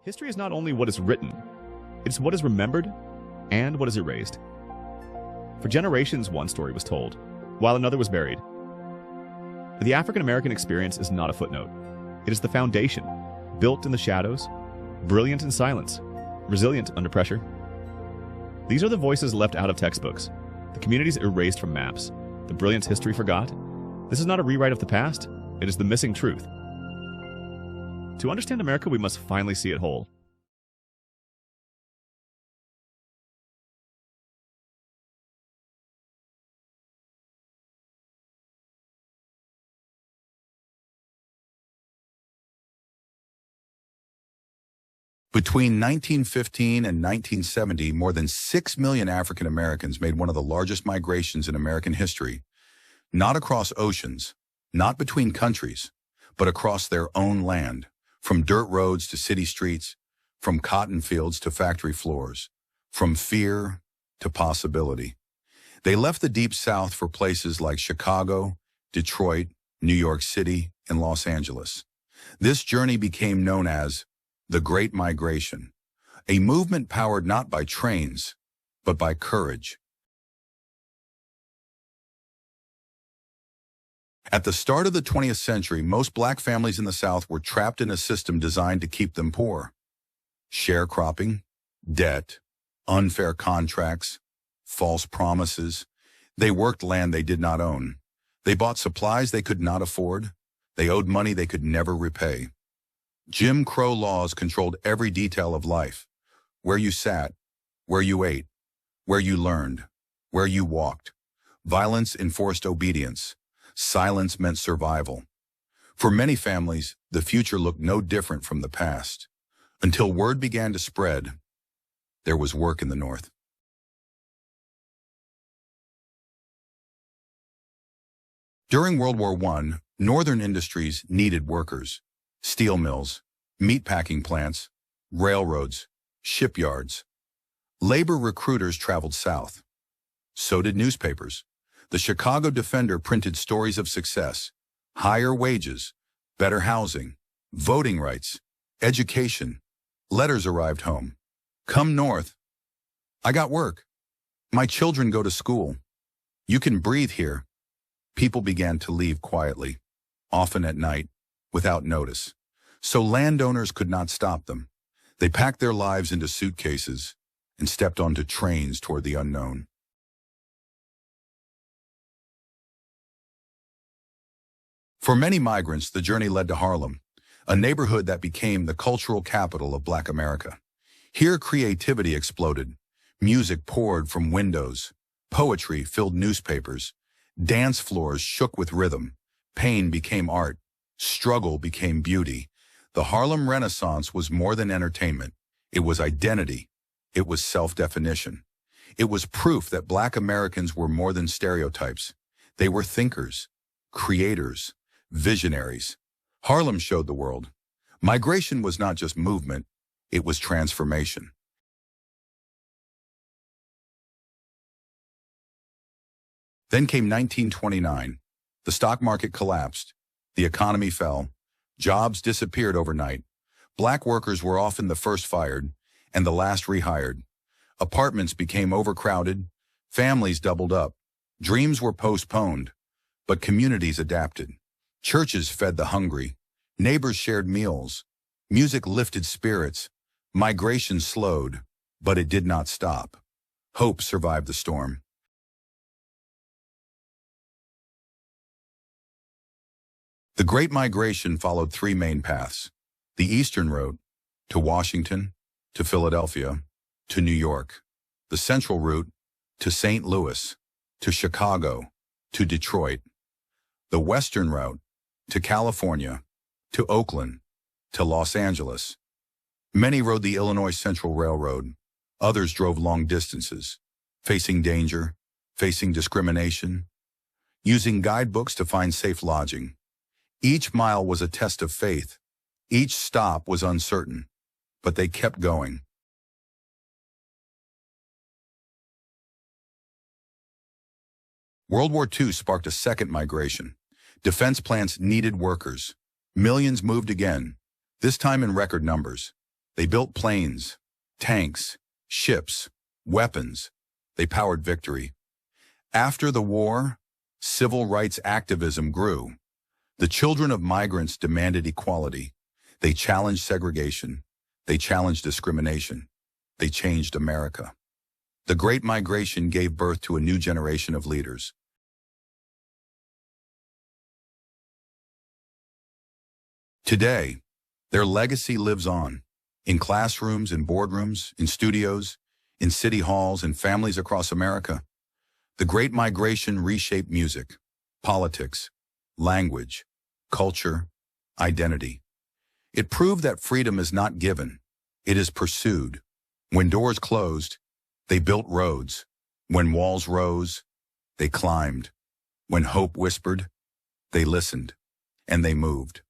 History is not only what is written, it's what is remembered and what is erased. For generations, one story was told, while another was buried. The African American experience is not a footnote. It is the foundation, built in the shadows, brilliant in silence, resilient under pressure. These are the voices left out of textbooks, the communities erased from maps, the brilliance history forgot. This is not a rewrite of the past, it is the missing truth. To understand America, we must finally see it whole. Between 1915 and 1970, more than 6 million African Americans made one of the largest migrations in American history, not across oceans, not between countries, but across their own land, from dirt roads to city streets, from cotton fields to factory floors, from fear to possibility. They left the Deep South for places like Chicago, Detroit, New York City, and Los Angeles. This journey became known as the Great Migration, a movement powered not by trains, but by courage. At the start of the 20th century, most black families in the South were trapped in a system designed to keep them poor. Sharecropping, debt, unfair contracts, false promises. They worked land they did not own. They bought supplies they could not afford. They owed money they could never repay. Jim Crow laws controlled every detail of life: where you sat, where you ate, where you learned, where you walked. Violence enforced obedience. Silence meant survival. For many families, the future looked no different from the past. Until word began to spread, there was work in the North. During World War I, Northern industries needed workers. Steel mills, meatpacking plants, railroads, shipyards. Labor recruiters traveled south. So did newspapers. The Chicago Defender printed stories of success, higher wages, better housing, voting rights, education. Letters arrived home. Come north. I got work. My children go to school. You can breathe here. People began to leave quietly, often at night, without notice. So landowners could not stop them. They packed their lives into suitcases and stepped onto trains toward the unknown. For many migrants, the journey led to Harlem, a neighborhood that became the cultural capital of Black America. Here, creativity exploded. Music poured from windows. Poetry filled newspapers. Dance floors shook with rhythm. Pain became art. Struggle became beauty. The Harlem Renaissance was more than entertainment. It was identity. It was self-definition. It was proof that Black Americans were more than stereotypes. They were thinkers, creators, visionaries. Harlem showed the world. Migration was not just movement, it was transformation. Then came 1929. The stock market collapsed. The economy fell. Jobs disappeared overnight. Black workers were often the first fired and the last rehired. Apartments became overcrowded. Families doubled up. Dreams were postponed, but communities adapted. Churches fed the hungry. Neighbors shared meals. Music lifted spirits. Migration slowed, but it did not stop. Hope survived the storm. The Great Migration followed three main paths: the Eastern Route, to Washington, to Philadelphia, to New York; the Central Route, to St. Louis, to Chicago, to Detroit; the Western Route, to California, to Oakland, to Los Angeles. Many rode the Illinois Central Railroad. Others drove long distances, facing danger, facing discrimination, using guidebooks to find safe lodging. Each mile was a test of faith. Each stop was uncertain, but they kept going. World War II sparked a second migration. Defense plants needed workers. Millions moved again, this time in record numbers. They built planes, tanks, ships, weapons. They powered victory. After the war, civil rights activism grew. The children of migrants demanded equality. They challenged segregation. They challenged discrimination. They changed America. The Great Migration gave birth to a new generation of leaders. Today, their legacy lives on, in classrooms, in boardrooms, in studios, in city halls, and families across America. The Great Migration reshaped music, politics, language, culture, identity. It proved that freedom is not given, it is pursued. When doors closed, they built roads. When walls rose, they climbed. When hope whispered, they listened, and they moved.